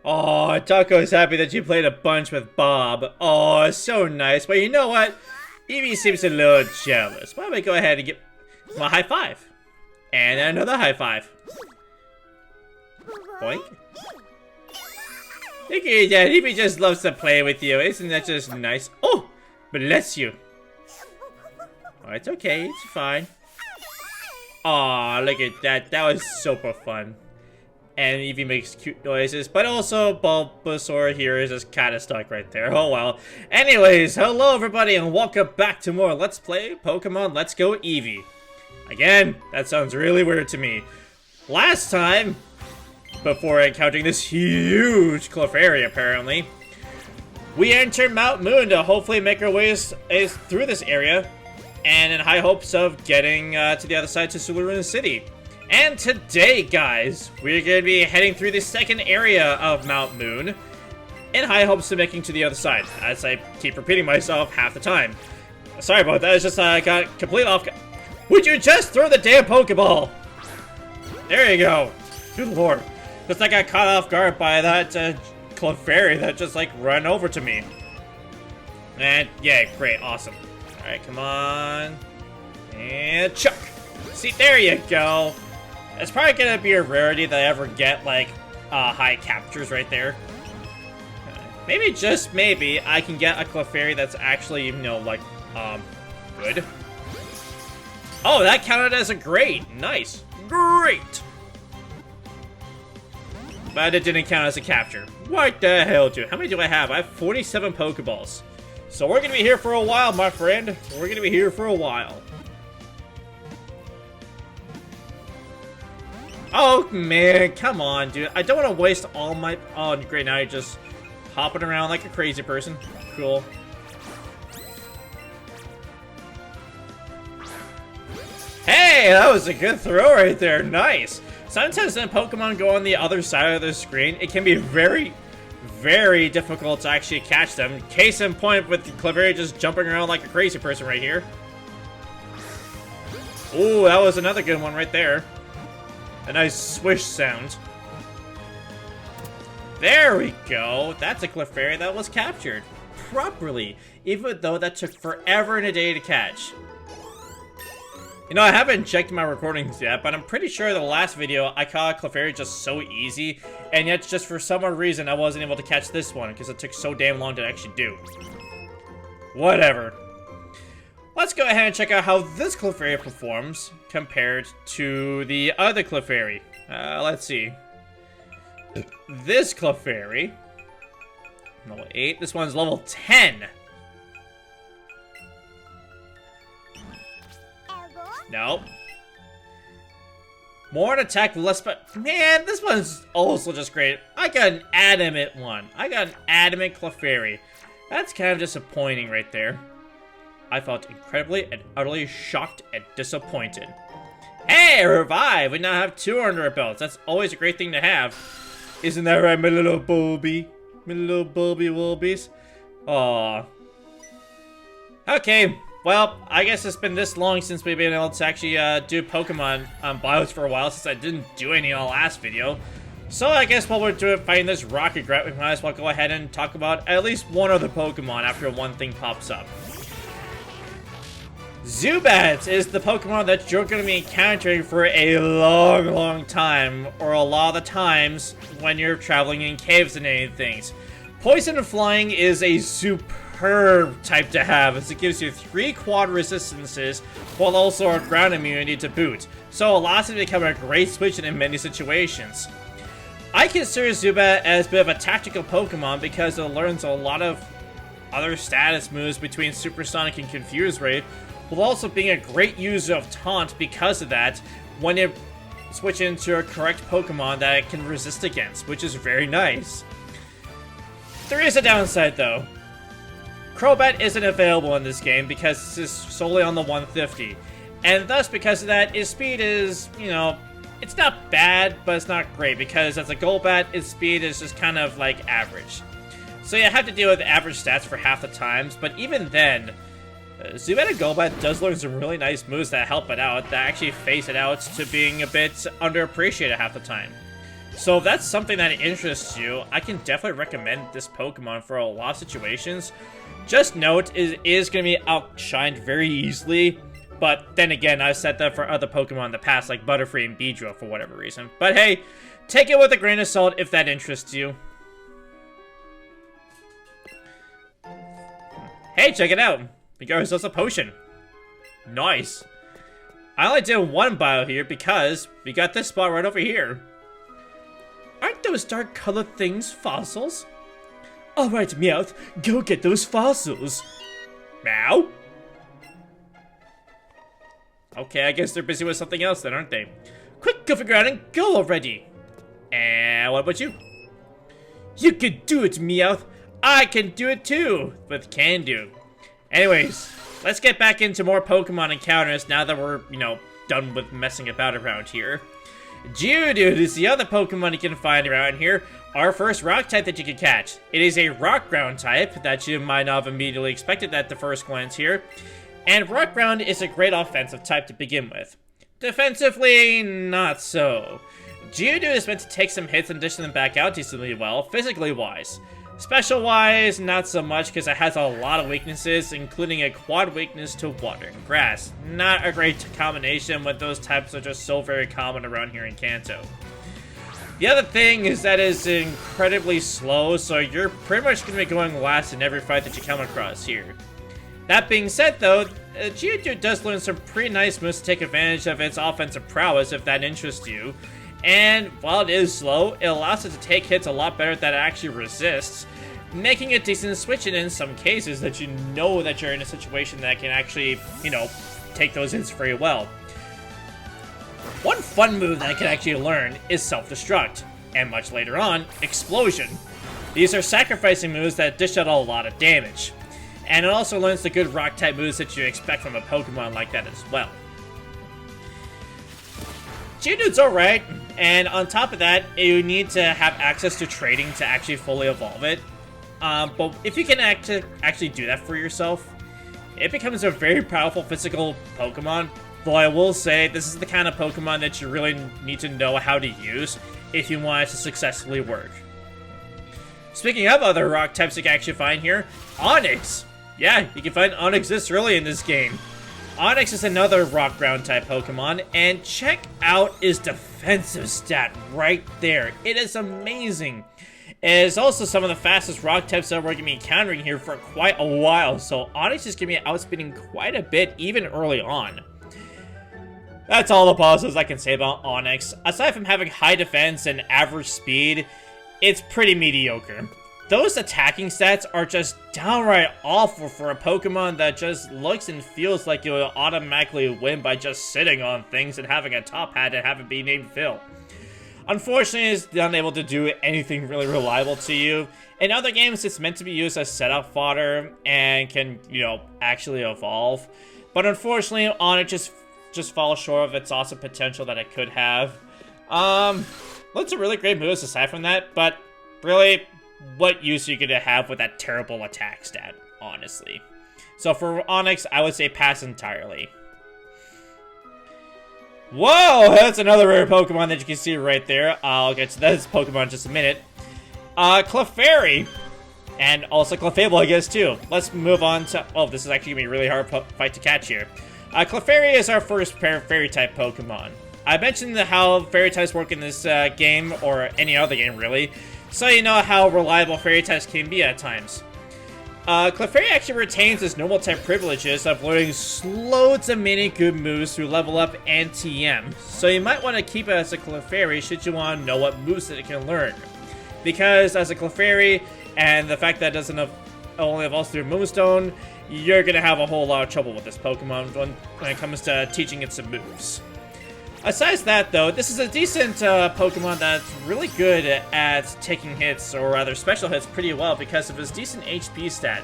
Oh, Taco's happy that you played a bunch with Bob. Oh, so nice. But you know what? Eevee seems a little jealous. Why don't we go ahead and give him a high five? And another high five. Boink. Look at that. Eevee just loves to play with you. Isn't that just nice? Oh, bless you. Oh, it's okay. It's fine. Aw, look at that. That was super fun. And Eevee makes cute noises, but also Bulbasaur here is just kind of stuck right there. Oh well. Anyways, hello everybody and welcome back to more Let's Play Pokemon Let's Go Eevee. Again, that sounds really weird to me. Last time, before encountering this huge Clefairy apparently, we entered Mount Moon to hopefully make our ways through this area, and in high hopes of getting to the other side to Cerulean City. And today, guys, we're going to be heading through the second area of Mount Moon in high hopes of making to the other side, as I keep repeating myself half the time. Sorry about that, it's just I got completely off. Would you just throw the damn Pokeball? There you go. Good lord. Just like I got caught off guard by that Clefairy that just like ran over to me. And yeah, great, awesome. Alright, come on. And chuck. See, there you go. It's probably gonna be a rarity that I ever get, like, high captures right there. Maybe, just maybe, I can get a Clefairy that's actually, you know, like, good. Oh, that counted as a great. Nice. Great. But it didn't count as a capture. What the hell, dude? How many do I have? I have 47 Pokeballs. So we're gonna be here for a while, my friend. We're gonna be here for a while. Oh man, come on, dude. I don't want to waste all my... Oh, great, now you're just hopping around like a crazy person. Cool. Hey, that was a good throw right there. Nice. Sometimes when Pokemon go on the other side of the screen, it can be very, very difficult to actually catch them. Case in point with Clefairy just jumping around like a crazy person right here. Ooh, that was another good one right there. A nice swish sound. There we go. That's a Clefairy that was captured properly, even though that took forever and a day to catch. You know, I haven't checked my recordings yet, but I'm pretty sure the last video I caught a Clefairy just so easy, and yet just for some odd reason I wasn't able to catch this one because it took so damn long to actually do. Whatever. Let's go ahead and check out how this Clefairy performs compared to the other Clefairy. Let's see. This Clefairy, level 8. This one's level 10. Nope. More an attack, less but man, this one's also just great. I got an adamant one. I got an adamant Clefairy. That's kind of disappointing right there. I felt incredibly and utterly shocked and disappointed. Hey, revive! We now have 2 under our belts. That's always a great thing to have. Isn't that right, my little Bulby? My little Bulby Wulbies? Aww. Okay, well, I guess it's been this long since we've been able to actually do Pokemon bios for a while, since I didn't do any on the last video. So I guess while we're fighting this Rocket Grat, we might as well go ahead and talk about at least one other Pokemon after one thing pops up. Zubat is the Pokemon that you're going to be encountering for a long time, or a lot of the times when you're traveling in caves and anything. Poison and Flying is a superb type to have, as it gives you 3 quad resistances, while also a ground immunity to boot. So it allows it to become a great switch in many situations. I consider Zubat as a bit of a tactical Pokemon because it learns a lot of other status moves between Supersonic and Confuse Ray, while also being a great user of Taunt because of that when you switch into a correct Pokemon that it can resist against, which is very nice. There is a downside though. Crobat isn't available in this game because this is solely on the 150, and thus because of that, its speed is, you know, it's not bad, but it's not great because as a Golbat, its speed is just kind of like average. So you have to deal with average stats for half the times, but even then, Zubat and Golbat does learn some really nice moves that help it out, that actually phase it out to being a bit underappreciated half the time. So if that's something that interests you, I can definitely recommend this Pokemon for a lot of situations. Just note, it is going to be outshined very easily. But then again, I've said that for other Pokemon in the past, like Butterfree and Beedrill for whatever reason. But hey, take it with a grain of salt if that interests you. Hey, check it out! We got ourselves a potion. Nice. I only did one bio here because we got this spot right over here. Aren't those dark colored things fossils? Alright, Meowth, go get those fossils. Meow? Okay, I guess they're busy with something else then, aren't they? Quick, go figure out and go already! And what about you? You can do it, Meowth! I can do it too! With can do. Anyways, let's get back into more Pokemon encounters now that we're, done with messing about around here. Geodude is the other Pokemon you can find around here. Our first rock type that you can catch. It is a rock ground type that you might not have immediately expected at the first glance here. And rock ground is a great offensive type to begin with. Defensively, not so. Geodude is meant to take some hits and dish them back out decently well, physically wise. Special wise, not so much because it has a lot of weaknesses, including a quad weakness to water and grass. Not a great combination when those types are just so very common around here in Kanto. The other thing is that it's incredibly slow, so you're pretty much going to be going last in every fight that you come across here. That being said though, Geodude does learn some pretty nice moves to take advantage of its offensive prowess if that interests you. And while it is slow, it allows it to take hits a lot better than it actually resists, making a decent switch in some cases that you know that you're in a situation that can actually, take those hits very well. One fun move that I can actually learn is Self-Destruct, and much later on, Explosion. These are sacrificing moves that dish out a lot of damage, and it also learns the good rock-type moves that you expect from a Pokemon like that as well. Geodude's alright, and on top of that, you need to have access to trading to actually fully evolve it. But if you can actually do that for yourself, it becomes a very powerful physical Pokemon. Though I will say, this is the kind of Pokemon that you really need to know how to use if you want it to successfully work. Speaking of other rock types you can actually find here, Onix! Yeah, you can find Onix this early in this game. Onix is another rock ground type Pokemon, and check out his defensive stat right there. It is amazing. It is also some of the fastest rock types that we're going to be encountering here for quite a while, so Onix is going to be outspeeding quite a bit even early on. That's all the positives I can say about Onix. Aside from having high defense and average speed, it's pretty mediocre. Those attacking stats are just downright awful for a Pokemon that just looks and feels like it will automatically win by just sitting on things and having a top hat and having it be named Phil. Unfortunately, it's unable to do anything really reliable to you. In other games, it's meant to be used as setup fodder and can, actually evolve. But unfortunately, Onix just falls short of its awesome potential that it could have. Lots of really great moves aside from that, but really, what use are you going to have with that terrible attack stat, honestly? So for Onix, I would say pass entirely. Whoa, that's another rare Pokemon that you can see right there. I'll get to this Pokemon in just a minute. Clefairy. And also Clefable, I guess, too. Let's move on to... Oh, this is actually going to be a really hard fight to catch here. Clefairy is our first Fairy-type Pokemon. I mentioned how Fairy types work in this game, or any other game, really. So you know how reliable Fairy types can be at times. Clefairy actually retains its normal type privileges of learning loads of many good moves through level up and TM. So you might want to keep it as a Clefairy should you want to know what moves that it can learn. Because as a Clefairy, and the fact that it doesn't only evolves through Moonstone, you're going to have a whole lot of trouble with this Pokemon when it comes to teaching it some moves. Aside that, though, this is a decent Pokemon that's really good at taking hits, or rather special hits, pretty well because of his decent HP stat.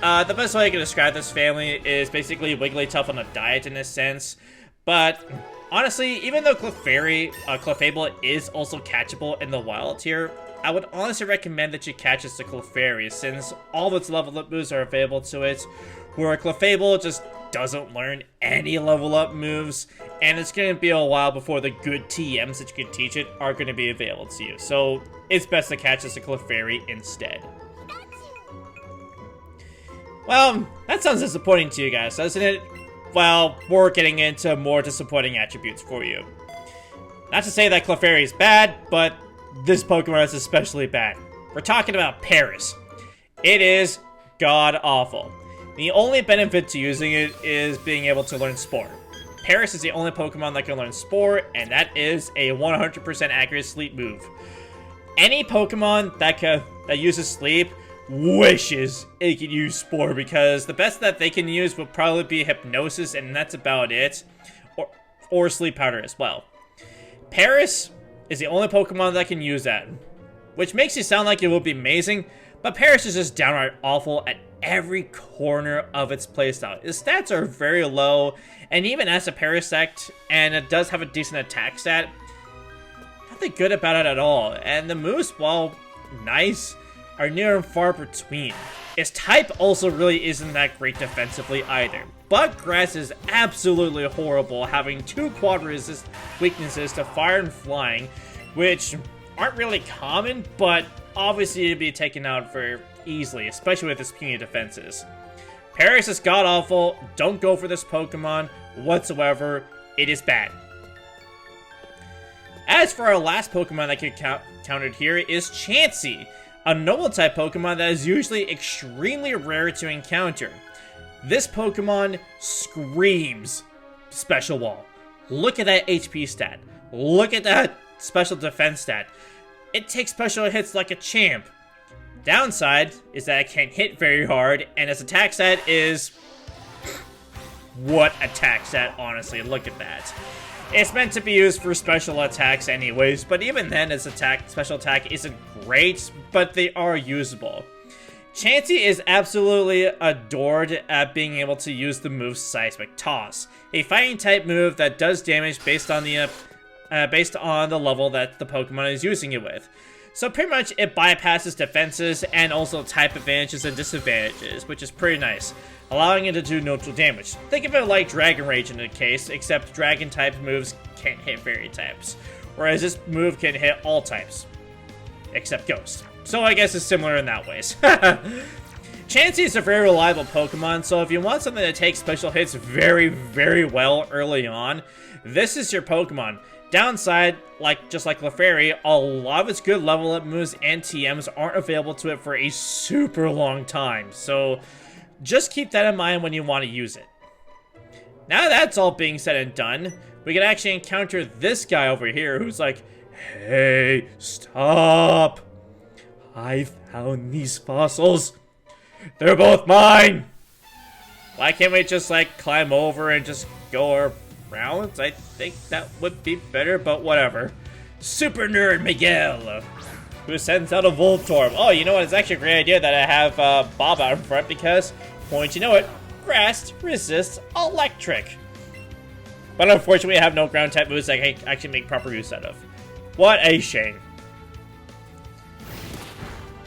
The best way I can describe this family is basically Wigglytuff on a diet in a sense, but honestly, even though Clefable is also catchable in the wild here, I would honestly recommend that you catch it to Clefairy since all of its level up moves are available to it, where Clefable just doesn't learn any level up moves, and it's going to be a while before the good TMs that you can teach it are going to be available to you. So it's best to catch as a Clefairy instead. Well, that sounds disappointing to you guys, doesn't it? Well, we're getting into more disappointing attributes for you. Not to say that Clefairy is bad, but this Pokemon is especially bad. We're talking about Paris. It is god-awful. The only benefit to using it is being able to learn Spore. Paris is the only Pokemon that can learn Spore, and that is a 100% accurate Sleep move. Any Pokemon that uses Sleep wishes it could use Spore, because the best that they can use would probably be Hypnosis, and that's about it. Or Sleep Powder as well. Paris is the only Pokemon that can use that, which makes it sound like it would be amazing, but Paris is just downright awful at every corner of its playstyle. Its stats are very low, and even as a Parasect, and it does have a decent attack stat, nothing good about it at all. And the moves, while nice, are near and far between. Its type also really isn't that great defensively either. But Grass is absolutely horrible, having 2 quad resist weaknesses to Fire and Flying, which aren't really common, but obviously to be taken out very easily, especially with its puny defenses. Paris is god-awful. Don't go for this Pokemon whatsoever. It is bad. As for our last Pokemon that could countered here is Chansey, a Noble-type Pokemon that is usually extremely rare to encounter. This Pokemon screams Special Wall. Look at that HP stat. Look at that special defense stat. It takes special hits like a champ. Downside is that it can't hit very hard, and its attack stat is... What attack stat, honestly, look at that. It's meant to be used for special attacks anyways, but even then its special attack isn't great, but they are usable. Chansey is absolutely adored at being able to use the move Seismic Toss, a fighting type move that does damage based on the level that the Pokemon is using it with. So pretty much it bypasses defenses and also type advantages and disadvantages, which is pretty nice, allowing it to do neutral damage. Think of it like Dragon Rage in the case, except Dragon type moves can't hit fairy types, whereas this move can hit all types, except Ghost. So I guess it's similar in that ways. Chansey is a very reliable Pokemon, so if you want something that takes special hits very, very well early on, this is your Pokemon. Downside, just like Clefairy, a lot of its good level up moves and TMs aren't available to it for a super long time, so just keep that in mind when you want to use it. Now that's all being said and done, we can actually encounter this guy over here who's like, "Hey, stop! I found these fossils. They're both mine! Why can't we just climb over and just go around? I think that would be better, but whatever." Super Nerd Miguel, who sends out a Voltorb. Oh, you know what? It's actually a great idea that I have Bob out in front because, point you know it, Grass resists Electric. But unfortunately, I have no ground type moves I can actually make proper use out of. What a shame.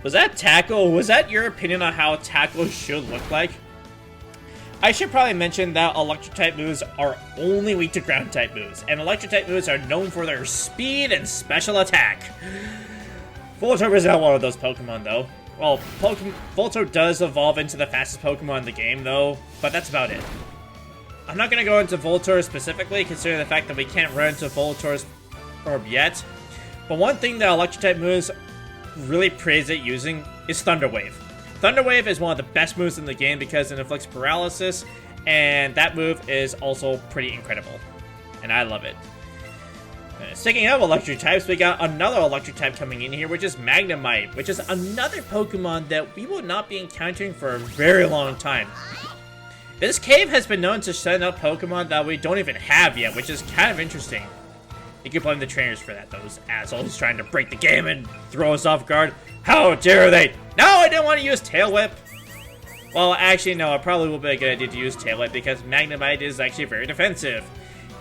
Was that Tackle? Was that your opinion on how Tackle should look like? I should probably mention that Electric-type moves are only weak to Ground-type moves, and Electric-type moves are known for their speed and special attack. Voltorb is not one of those Pokemon, though. Well, Voltorb does evolve into the fastest Pokemon in the game, though, but that's about it. I'm not going to go into Voltorb specifically, considering the fact that we can't run into Voltorb yet, but one thing that Electric-type moves really praise it using is Thunder Wave. Thunder Wave is one of the best moves in the game because it inflicts paralysis, and that move is also pretty incredible, and I love it. Speaking of electric types, we got another electric type coming in here, which is Magnemite, which is another Pokemon that we will not be encountering for a very long time. This cave has been known to send out Pokemon that we don't even have yet, which is kind of interesting. You can blame the trainers for that, those assholes trying to break the game and throw us off guard. How dare they! No, I didn't want to use Tail Whip! Well, actually, no, it probably will be a good idea to use Tail Whip because Magnemite is actually very defensive.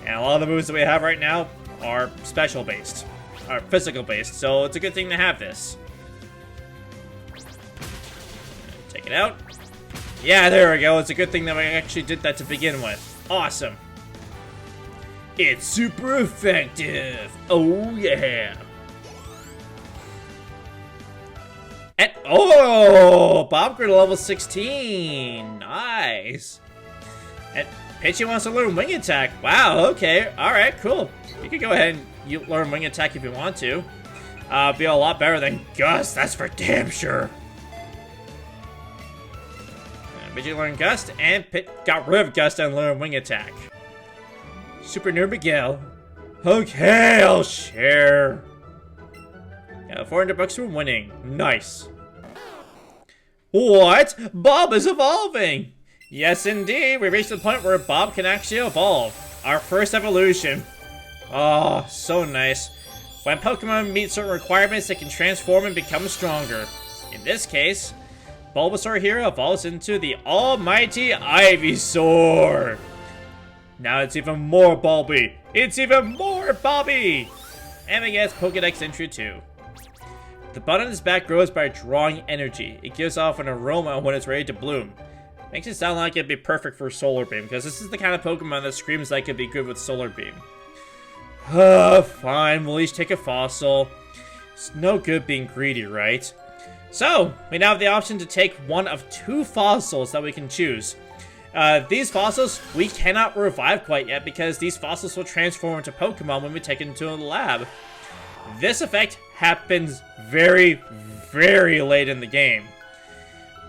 And a lot of the moves that we have right now are special-based, or physical-based, so it's a good thing to have this. Take it out. Yeah, there we go. It's a good thing that we actually did that to begin with. Awesome. It's super effective. Oh, yeah. And, oh, Bob grew to level 16. Nice. And Pidgey wants to learn Wing Attack. Wow, okay. Alright, cool. You can go ahead and learn Wing Attack if you want to. Be a lot better than Gust, that's for damn sure. Pidgey learned Gust, and got rid of Gust and learned Wing Attack. Super Nerd Miguel. Okay, I'll share. Yeah, 400 bucks for winning. Nice. What? Bob is evolving! Yes, indeed. We reached the point where Bob can actually evolve. Our first evolution. Oh, so nice. When Pokemon meet certain requirements, they can transform and become stronger. In this case, Bulbasaur here evolves into the almighty Ivysaur. Now it's even more Bulby. It's even more Bobby. And we get Pokedex entry 2. The bud on its back grows by drawing energy. It gives off an aroma when it's ready to bloom. Makes it sound like it'd be perfect for Solar Beam, because this is the kind of Pokemon that screams like it'd be good with Solar Beam. Fine, we'll each take a fossil. It's no good being greedy, right? So, we now have the option to take one of 2 fossils that we can choose. These fossils, we cannot revive quite yet because these fossils will transform into Pokemon when we take it into the lab. This effect happens very, very late in the game.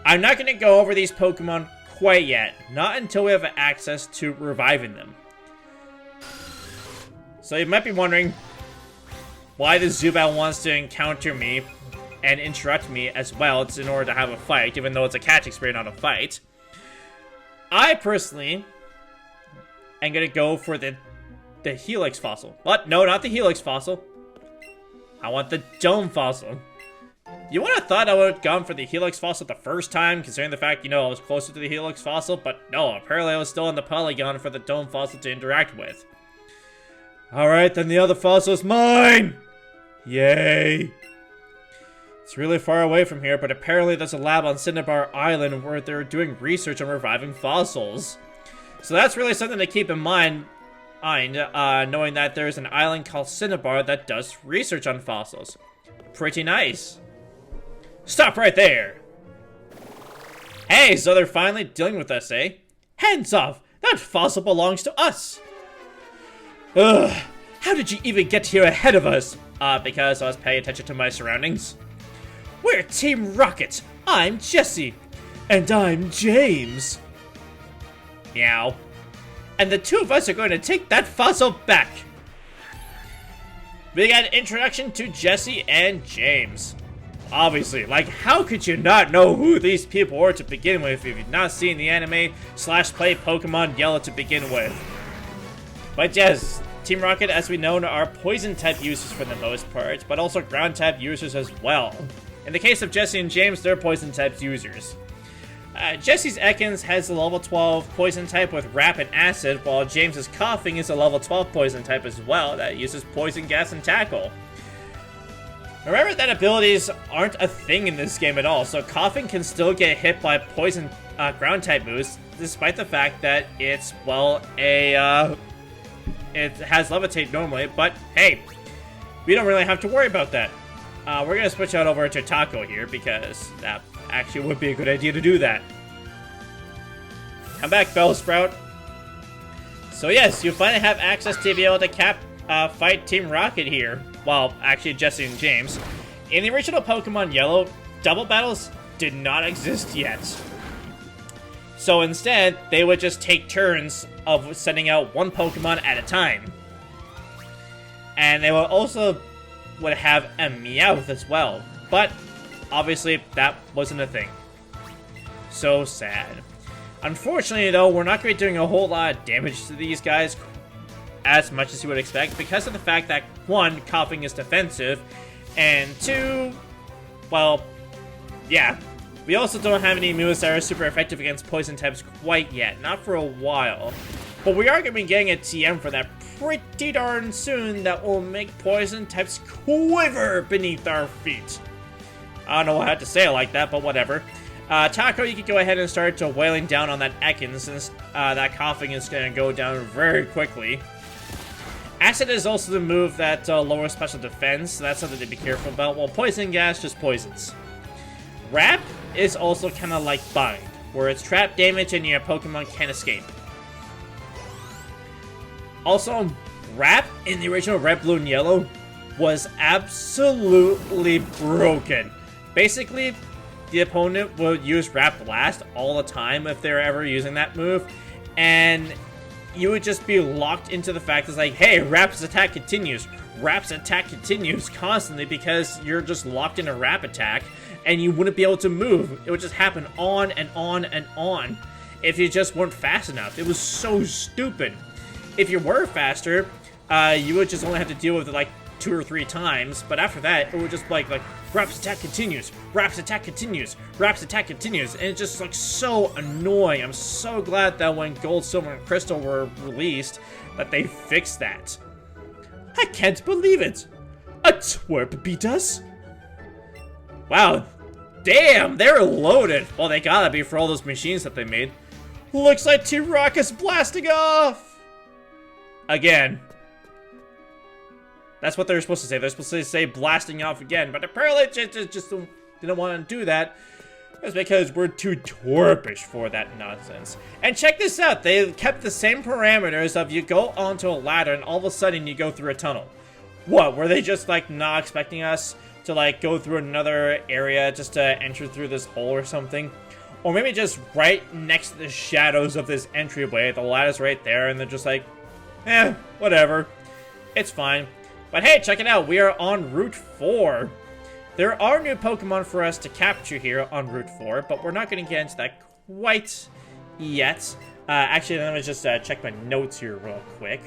I'm not going to go over these Pokemon quite yet, not until we have access to reviving them. So you might be wondering why the Zubat wants to encounter me and interrupt me as well. It's in order to have a fight, even though it's a catch experience, not a fight. I personally am going to go for the Helix fossil. But no, not the Helix fossil. I want the Dome fossil. You would have thought I would have gone for the Helix fossil the first time, considering the fact, I was closer to the Helix fossil, but no, apparently I was still in the Polygon for the Dome fossil to interact with. Alright, then the other fossil is mine! Yay! It's really far away from here, but apparently there's a lab on Cinnabar Island where they're doing research on reviving fossils. So that's really something to keep in mind, knowing that there's an island called Cinnabar that does research on fossils. Pretty nice. Stop right there! Hey, so they're finally dealing with us, eh? Hands off! That fossil belongs to us! Ugh, how did you even get here ahead of us? Because I was paying attention to my surroundings. We're Team Rocket! I'm Jesse! And I'm James! Meow. And the 2 of us are going to take that fossil back! We got an introduction to Jesse and James. Obviously, how could you not know who these people were to begin with if you've not seen the anime / play Pokemon Yellow to begin with? But yes, Team Rocket, as we know, are Poison-type users for the most part, but also Ground-type users as well. In the case of Jesse and James, they're Poison-type users. Jesse's Ekans has a level 12 Poison type with Rapid Acid, while James's Coughing is a level 12 Poison type as well that uses Poison Gas and Tackle. Remember that abilities aren't a thing in this game at all, so Coughing can still get hit by Poison Ground-type moves, despite the fact that it's, it has Levitate normally, but hey, we don't really have to worry about that. We're gonna switch out over to Taco here, because that actually would be a good idea to do that. Come back, Bellsprout. So yes, you finally have access to be able to fight Team Rocket here. Well, actually Jesse and James. In the original Pokemon Yellow, double battles did not exist yet. So instead, they would just take turns of sending out one Pokemon at a time. And they would have a Meowth as well. But obviously, that wasn't a thing. So sad. Unfortunately, though, we're not going to be doing a whole lot of damage to these guys as much as you would expect because of the fact that, 1, Coughing is defensive, and 2, well, yeah. We also don't have any moves that are super effective against poison types quite yet. Not for a while. But we are going to be getting a TM for that pretty darn soon that will make poison types quiver beneath our feet. I don't know how to say it like that, but whatever. Taco, you could go ahead and start to wailing down on that Ekin, since that coughing is going to go down very quickly. Acid is also the move that lowers special defense, so that's something to be careful about, while Poison Gas just poisons. Wrap is also kind of like Bind, where it's trap damage and your Pokemon can't escape. Also, Wrap in the original Red, Blue, and Yellow was absolutely broken. Basically, the opponent would use Wrap Blast all the time if they're ever using that move, and you would just be locked into the fact it's like, hey, Wrap's attack continues. Wrap's attack continues constantly because you're just locked in a Wrap attack, and you wouldn't be able to move. It would just happen on and on and on if you just weren't fast enough. It was so stupid. If you were faster, you would just only have to deal with it like 2 or 3 times, but after that, it would just like Wrap's attack continues, Wrap's attack continues, Wrap's attack continues, and it's just like so annoying. I'm so glad that when Gold, Silver, and Crystal were released, that they fixed that. I can't believe it! A twerp beat us? Wow, damn, they're loaded. Well, they gotta be for all those machines that they made. Looks like T-Rock is blasting off! Again. That's what they're supposed to say. They're supposed to say blasting off again, but apparently just didn't want to do that. It's because we're too twerpish for that nonsense. And check this out. They kept the same parameters of you go onto a ladder and all of a sudden you go through a tunnel. What, were they just like not expecting us to like go through another area just to enter through this hole or something? Or maybe just right next to the shadows of this entryway, the ladder's right there and they're just like, whatever. It's fine. But hey, check it out, we are on Route 4. There are new Pokemon for us to capture here on Route 4, but we're not going to get into that quite yet. Actually, let me just check my notes here real quick.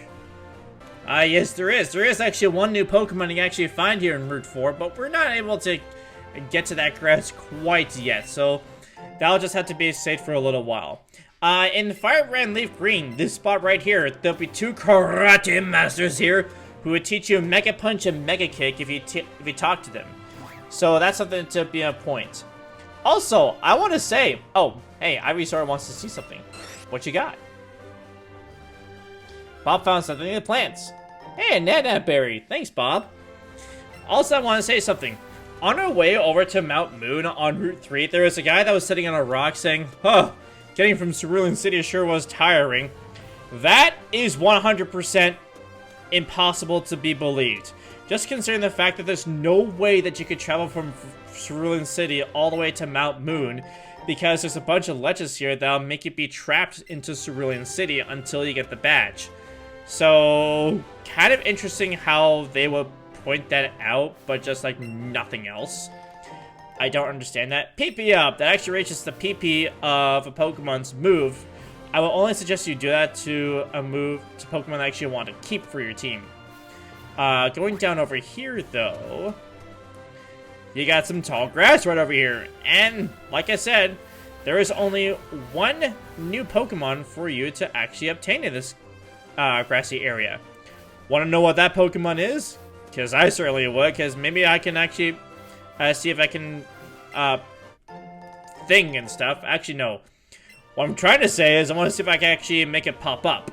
Yes, there is. There is actually one new Pokemon you can actually find here in Route 4, but we're not able to get to that grass quite yet, so that'll just have to be saved for a little while. In Fire Red Leaf Green, this spot right here, there'll be 2 Karate Masters here who would teach you Mega Punch and Mega Kick if you talk to them. So that's something to be a point. Also, I want to say, oh, hey, Ivysaur wants to see something. What you got? Bob found something in the plants. Hey, a Nana Berry. Thanks, Bob. Also, I want to say something. On our way over to Mount Moon on Route 3, there was a guy that was sitting on a rock saying, huh, getting from Cerulean City sure was tiring. That is 100% impossible to be believed. Just considering the fact that there's no way that you could travel from Cerulean City all the way to Mount Moon, because there's a bunch of ledges here that'll make you be trapped into Cerulean City until you get the badge. So, kind of interesting how they would point that out, but just like nothing else. I don't understand that. PP up! That actually reaches the PP of a Pokemon's move. I will only suggest you do that to a move to Pokemon that actually want to keep for your team. Going down over here, though, you got some tall grass right over here. And, like I said, there is only one new Pokemon for you to actually obtain in this grassy area. Want to know what that Pokemon is? Because I certainly would, because maybe I can actually see if I can thing and stuff. Actually, no. What I'm trying to say is I want to see if I can actually make it pop up.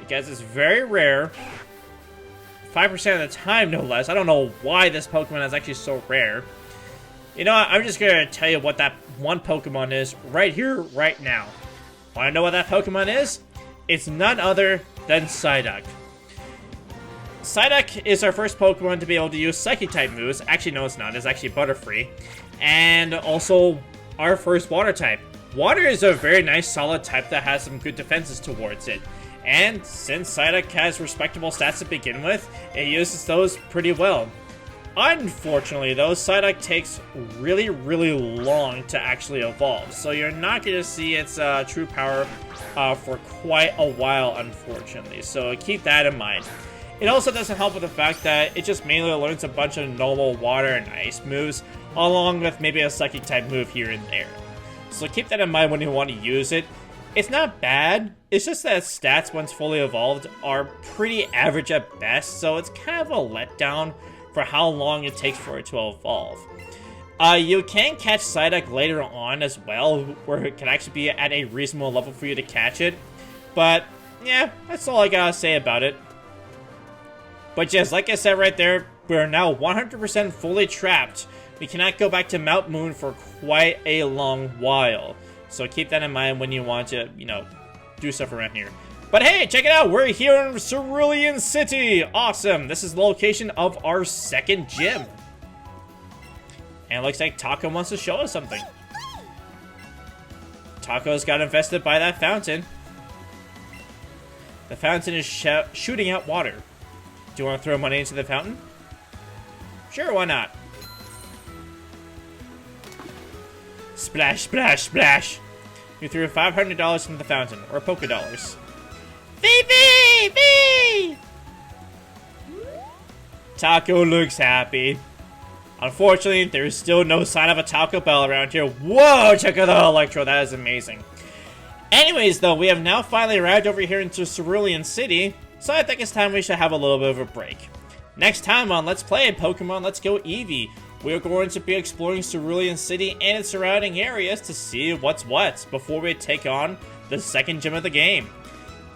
Because it's very rare. 5% of the time, no less. I don't know why this Pokemon is actually so rare. You know what? I'm just going to tell you what that one Pokemon is right here, right now. Want to know what that Pokemon is? It's none other than Psyduck. Psyduck is our first Pokemon to be able to use Psychic-type moves. Actually, no, it's not. It's actually Butterfree. And also, our first Water type. Water is a very nice, solid type that has some good defenses towards it. And since Psyduck has respectable stats to begin with, it uses those pretty well. Unfortunately, though, Psyduck takes really, really long to actually evolve. So you're not going to see its true power for quite a while, unfortunately. So keep that in mind. It also doesn't help with the fact that it just mainly learns a bunch of normal water and ice moves, along with maybe a psychic type move here and there. So keep that in mind when you want to use it. It's not bad, it's just that its stats once fully evolved are pretty average at best, so it's kind of a letdown for how long it takes for it to evolve. You can catch Psyduck later on as well, where it can actually be at a reasonable level for you to catch it. But, yeah, that's all I gotta say about it. But yes, like I said right there, we're now 100% fully trapped. We cannot go back to Mount Moon for quite a long while. So keep that in mind when you want to, you know, do stuff around here. But hey, check it out! We're here in Cerulean City! Awesome! This is the location of our second gym. And it looks like Taco wants to show us something. Taco's got infested by that fountain. The fountain is shooting out water. Do you want to throw money into the fountain? Sure, why not? Splash, splash, splash! You threw $500 into the fountain, or Poké Dollars. Eevee! Taco looks happy. Unfortunately, there's still no sign of a Taco Bell around here. Whoa, check out the Electro, that is amazing. Anyways, though, we have now finally arrived over here into Cerulean City, so I think it's time we should have a little bit of a break. Next time on Let's Play Pokemon Let's Go Eevee, we are going to be exploring Cerulean City and its surrounding areas to see what's what before we take on the second gym of the game.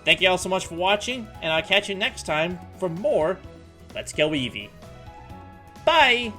Thank you all so much for watching, and I'll catch you next time for more Let's Go Eevee. Bye!